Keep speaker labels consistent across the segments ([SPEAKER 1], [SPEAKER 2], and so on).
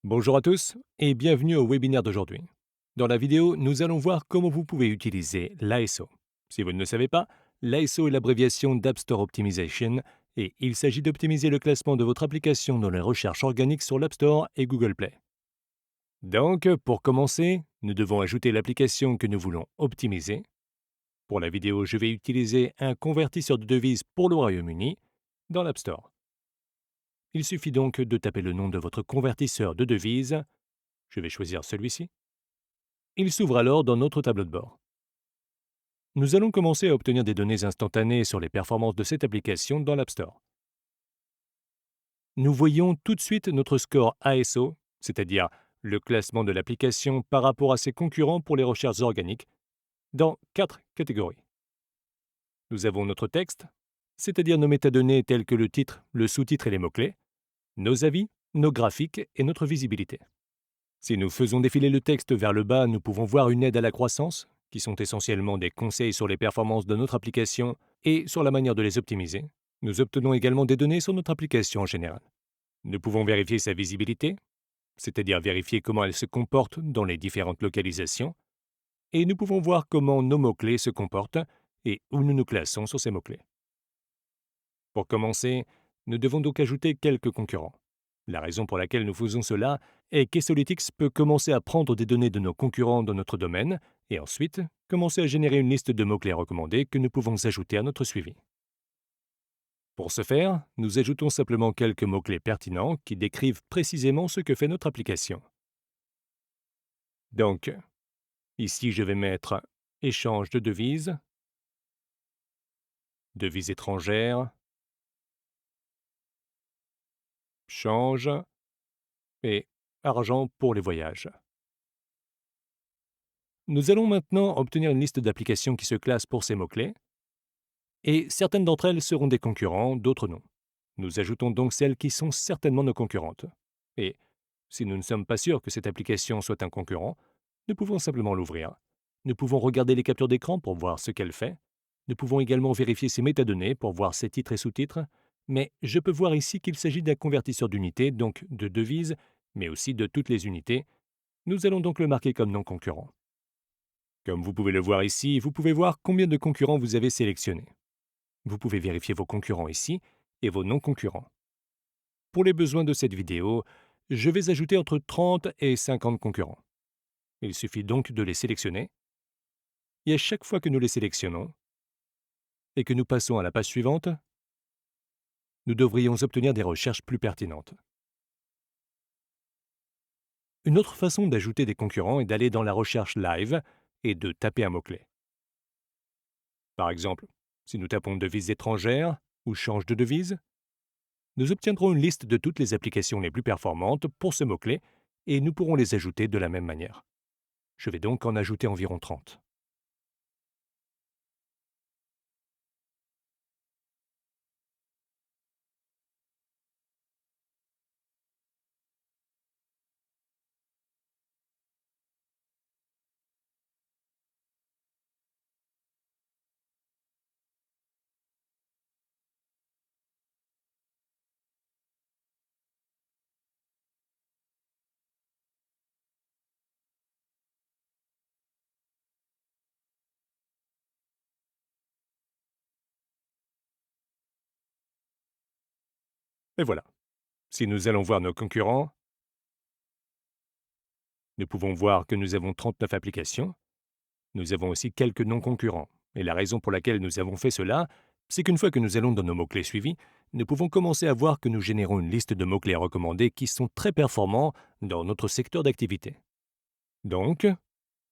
[SPEAKER 1] Bonjour à tous et bienvenue au webinaire d'aujourd'hui. Dans la vidéo, nous allons voir comment vous pouvez utiliser l'ASO. Si vous ne le savez pas, l'ASO est l'abréviation d'App Store Optimization et il s'agit d'optimiser le classement de votre application dans les recherches organiques sur l'App Store et Google Play. Donc, pour commencer, nous devons ajouter l'application que nous voulons optimiser. Pour la vidéo, je vais utiliser un convertisseur de devises pour le Royaume-Uni dans l'App Store. Il suffit donc de taper le nom de votre convertisseur de devises. Je vais choisir celui-ci. Il s'ouvre alors dans notre tableau de bord. Nous allons commencer à obtenir des données instantanées sur les performances de cette application dans l'App Store. Nous voyons tout de suite notre score ASO, c'est-à-dire le classement de l'application par rapport à ses concurrents pour les recherches organiques, dans 4 catégories. Nous avons notre texte, c'est-à-dire nos métadonnées telles que le titre, le sous-titre et les mots-clés, nos avis, nos graphiques et notre visibilité. Si nous faisons défiler le texte vers le bas, nous pouvons voir une aide à la croissance, qui sont essentiellement des conseils sur les performances de notre application et sur la manière de les optimiser. Nous obtenons également des données sur notre application en général. Nous pouvons vérifier sa visibilité, c'est-à-dire vérifier comment elle se comporte dans les différentes localisations, et nous pouvons voir comment nos mots-clés se comportent et où nous nous classons sur ces mots-clés. Pour commencer, nous devons donc ajouter quelques concurrents. La raison pour laquelle nous faisons cela est qu'Esolytics peut commencer à prendre des données de nos concurrents dans notre domaine et ensuite commencer à générer une liste de mots-clés recommandés que nous pouvons ajouter à notre suivi. Pour ce faire, nous ajoutons simplement quelques mots-clés pertinents qui décrivent précisément ce que fait notre application. Donc, ici je vais mettre échange de devises, devises étrangères, change et argent pour les voyages. Nous allons maintenant obtenir une liste d'applications qui se classent pour ces mots-clés, et certaines d'entre elles seront des concurrents, d'autres non. Nous ajoutons donc celles qui sont certainement nos concurrentes. Et si nous ne sommes pas sûrs que cette application soit un concurrent, nous pouvons simplement l'ouvrir. Nous pouvons regarder les captures d'écran pour voir ce qu'elle fait. Nous pouvons également vérifier ses métadonnées pour voir ses titres et sous-titres, mais je peux voir ici qu'il s'agit d'un convertisseur d'unités, donc de devises, mais aussi de toutes les unités. Nous allons donc le marquer comme non concurrent. Comme vous pouvez le voir ici, vous pouvez voir combien de concurrents vous avez sélectionnés. Vous pouvez vérifier vos concurrents ici et vos non-concurrents. Pour les besoins de cette vidéo, je vais ajouter entre 30 et 50 concurrents. Il suffit donc de les sélectionner. Et à chaque fois que nous les sélectionnons et que nous passons à la page suivante, nous devrions obtenir des recherches plus pertinentes. Une autre façon d'ajouter des concurrents est d'aller dans la recherche live et de taper un mot-clé. Par exemple, si nous tapons devises étrangères ou change de devise, nous obtiendrons une liste de toutes les applications les plus performantes pour ce mot-clé et nous pourrons les ajouter de la même manière. Je vais donc en ajouter environ 30. Et voilà. Si nous allons voir nos concurrents, nous pouvons voir que nous avons 39 applications. Nous avons aussi quelques non-concurrents. Et la raison pour laquelle nous avons fait cela, c'est qu'une fois que nous allons dans nos mots-clés suivis, nous pouvons commencer à voir que nous générons une liste de mots-clés recommandés qui sont très performants dans notre secteur d'activité. Donc,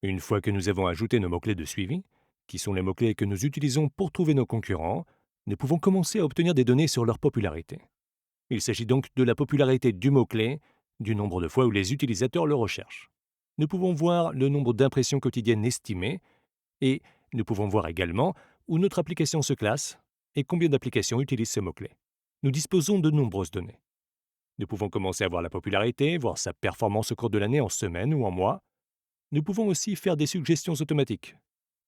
[SPEAKER 1] une fois que nous avons ajouté nos mots-clés de suivi, qui sont les mots-clés que nous utilisons pour trouver nos concurrents, nous pouvons commencer à obtenir des données sur leur popularité. Il s'agit donc de la popularité du mot-clé, du nombre de fois où les utilisateurs le recherchent. Nous pouvons voir le nombre d'impressions quotidiennes estimées et nous pouvons voir également où notre application se classe et combien d'applications utilisent ce mot-clé. Nous disposons de nombreuses données. Nous pouvons commencer à voir la popularité, voir sa performance au cours de l'année en semaines ou en mois. Nous pouvons aussi faire des suggestions automatiques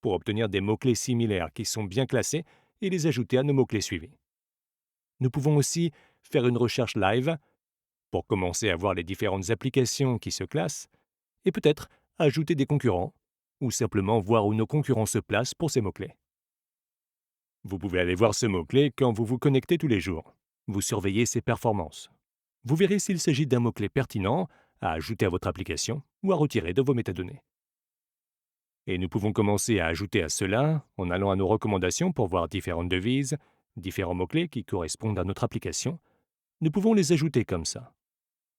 [SPEAKER 1] pour obtenir des mots-clés similaires qui sont bien classés et les ajouter à nos mots-clés suivis. Nous pouvons aussi faire une recherche live pour commencer à voir les différentes applications qui se classent, et peut-être ajouter des concurrents, ou simplement voir où nos concurrents se placent pour ces mots-clés. Vous pouvez aller voir ce mot-clé quand vous vous connectez tous les jours. Vous surveillez ses performances. Vous verrez s'il s'agit d'un mot-clé pertinent à ajouter à votre application ou à retirer de vos métadonnées. Et nous pouvons commencer à ajouter à cela en allant à nos recommandations pour voir différentes devises, différents mots-clés qui correspondent à notre application. Nous pouvons les ajouter comme ça.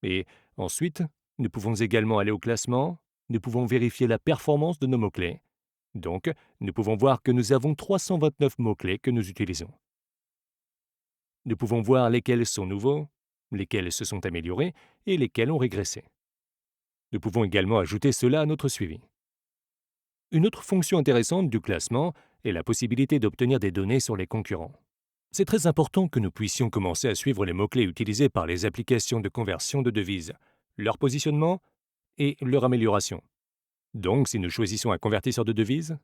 [SPEAKER 1] Et ensuite, nous pouvons également aller au classement, nous pouvons vérifier la performance de nos mots-clés. Donc, nous pouvons voir que nous avons 329 mots-clés que nous utilisons. Nous pouvons voir lesquels sont nouveaux, lesquels se sont améliorés et lesquels ont régressé. Nous pouvons également ajouter cela à notre suivi. Une autre fonction intéressante du classement est la possibilité d'obtenir des données sur les concurrents. C'est très important que nous puissions commencer à suivre les mots-clés utilisés par les applications de conversion de devises, leur positionnement et leur amélioration. Donc, si nous choisissons un convertisseur de devises,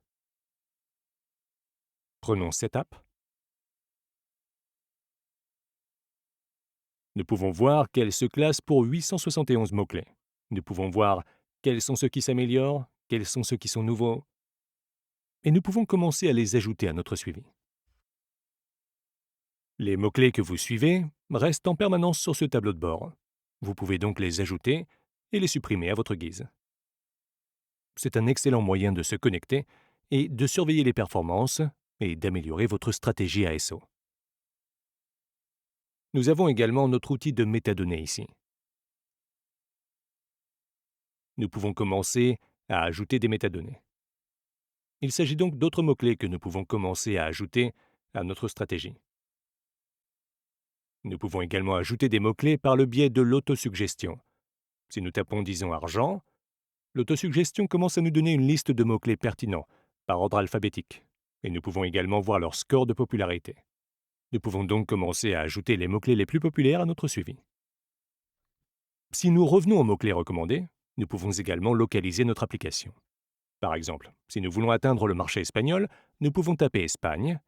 [SPEAKER 1] prenons Setup. Nous pouvons voir qu'elle se classe pour 871 mots-clés. Nous pouvons voir quels sont ceux qui s'améliorent, quels sont ceux qui sont nouveaux, et nous pouvons commencer à les ajouter à notre suivi. Les mots-clés que vous suivez restent en permanence sur ce tableau de bord. Vous pouvez donc les ajouter et les supprimer à votre guise. C'est un excellent moyen de se connecter et de surveiller les performances et d'améliorer votre stratégie ASO. Nous avons également notre outil de métadonnées ici. Nous pouvons commencer à ajouter des métadonnées. Il s'agit donc d'autres mots-clés que nous pouvons commencer à ajouter à notre stratégie. Nous pouvons également ajouter des mots-clés par le biais de l'autosuggestion. Si nous tapons, disons, argent, l'autosuggestion commence à nous donner une liste de mots-clés pertinents, par ordre alphabétique, et nous pouvons également voir leur score de popularité. Nous pouvons donc commencer à ajouter les mots-clés les plus populaires à notre suivi. Si nous revenons aux mots-clés recommandés, nous pouvons également localiser notre application. Par exemple, si nous voulons atteindre le marché espagnol, nous pouvons taper Espagne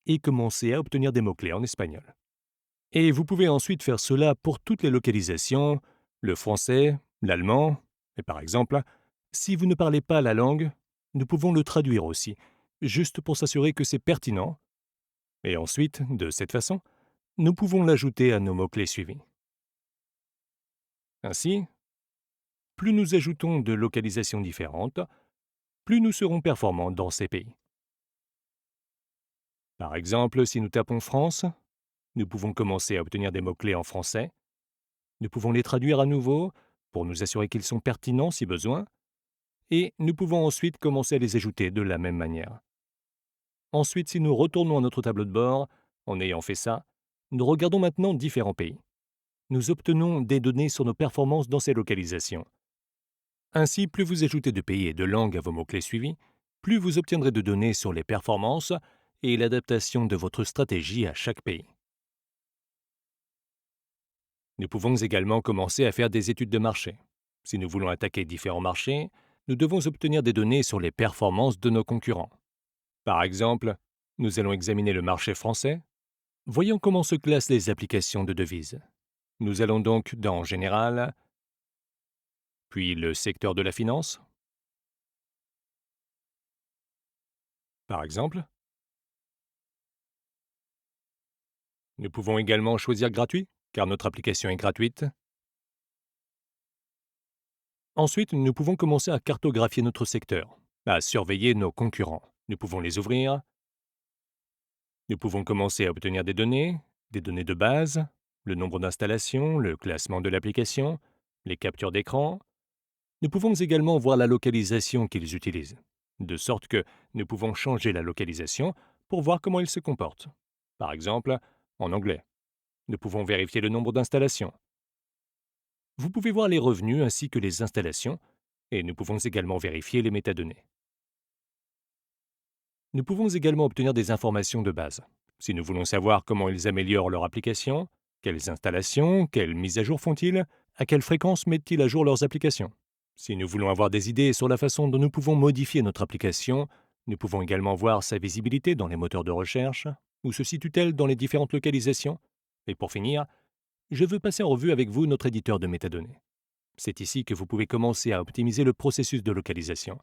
[SPEAKER 1] et commencer à obtenir des mots-clés en espagnol. Et vous pouvez ensuite faire cela pour toutes les localisations, le français, l'allemand, et par exemple, si vous ne parlez pas la langue, nous pouvons le traduire aussi, juste pour s'assurer que c'est pertinent. Et ensuite, de cette façon, nous pouvons l'ajouter à nos mots-clés suivis. Ainsi, plus nous ajoutons de localisations différentes, plus nous serons performants dans ces pays. Par exemple, si nous tapons France, nous pouvons commencer à obtenir des mots-clés en français. Nous pouvons les traduire à nouveau pour nous assurer qu'ils sont pertinents si besoin, et nous pouvons ensuite commencer à les ajouter de la même manière. Ensuite, si nous retournons à notre tableau de bord, en ayant fait ça, nous regardons maintenant différents pays. Nous obtenons des données sur nos performances dans ces localisations. Ainsi, plus vous ajoutez de pays et de langues à vos mots-clés suivis, plus vous obtiendrez de données sur les performances et l'adaptation de votre stratégie à chaque pays. Nous pouvons également commencer à faire des études de marché. Si nous voulons attaquer différents marchés, nous devons obtenir des données sur les performances de nos concurrents. Par exemple, nous allons examiner le marché français. Voyons comment se classent les applications de devises. Nous allons donc dans Général, puis le secteur de la finance. Par exemple, nous pouvons également choisir gratuit, car notre application est gratuite. Ensuite, nous pouvons commencer à cartographier notre secteur, à surveiller nos concurrents. Nous pouvons les ouvrir. Nous pouvons commencer à obtenir des données de base, le nombre d'installations, le classement de l'application, les captures d'écran. Nous pouvons également voir la localisation qu'ils utilisent, de sorte que nous pouvons changer la localisation pour voir comment ils se comportent. Par exemple, en anglais. Nous pouvons vérifier le nombre d'installations. Vous pouvez voir les revenus ainsi que les installations, et nous pouvons également vérifier les métadonnées. Nous pouvons également obtenir des informations de base. Si nous voulons savoir comment ils améliorent leur application, quelles installations, quelles mises à jour font-ils, à quelle fréquence mettent-ils à jour leurs applications. Si nous voulons avoir des idées sur la façon dont nous pouvons modifier notre application, nous pouvons également voir sa visibilité dans les moteurs de recherche, où se situe-t-elle dans les différentes localisations. Et pour finir, je veux passer en revue avec vous notre éditeur de métadonnées. C'est ici que vous pouvez commencer à optimiser le processus de localisation.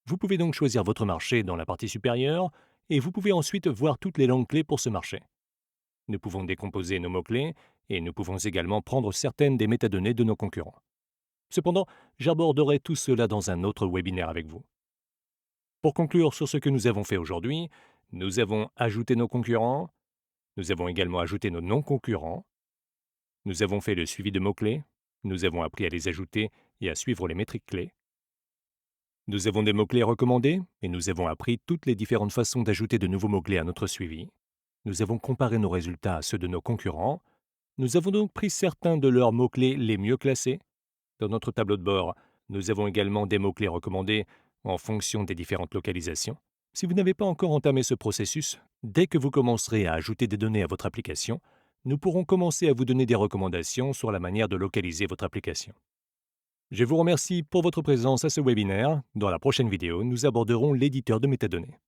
[SPEAKER 1] Vous pouvez donc choisir votre marché dans la partie supérieure et vous pouvez ensuite voir toutes les langues clés pour ce marché. Nous pouvons décomposer nos mots-clés et nous pouvons également prendre certaines des métadonnées de nos concurrents. Cependant, j'aborderai tout cela dans un autre webinaire avec vous. Pour conclure sur ce que nous avons fait aujourd'hui, nous avons ajouté nos concurrents, nous avons également ajouté nos non-concurrents, nous avons fait le suivi de mots-clés, nous avons appris à les ajouter et à suivre les métriques clés. Nous avons des mots-clés recommandés et nous avons appris toutes les différentes façons d'ajouter de nouveaux mots-clés à notre suivi. Nous avons comparé nos résultats à ceux de nos concurrents. Nous avons donc pris certains de leurs mots-clés les mieux classés. Dans notre tableau de bord, nous avons également des mots-clés recommandés en fonction des différentes localisations. Si vous n'avez pas encore entamé ce processus, dès que vous commencerez à ajouter des données à votre application, nous pourrons commencer à vous donner des recommandations sur la manière de localiser votre application. Je vous remercie pour votre présence à ce webinaire. Dans la prochaine vidéo, nous aborderons l'éditeur de métadonnées.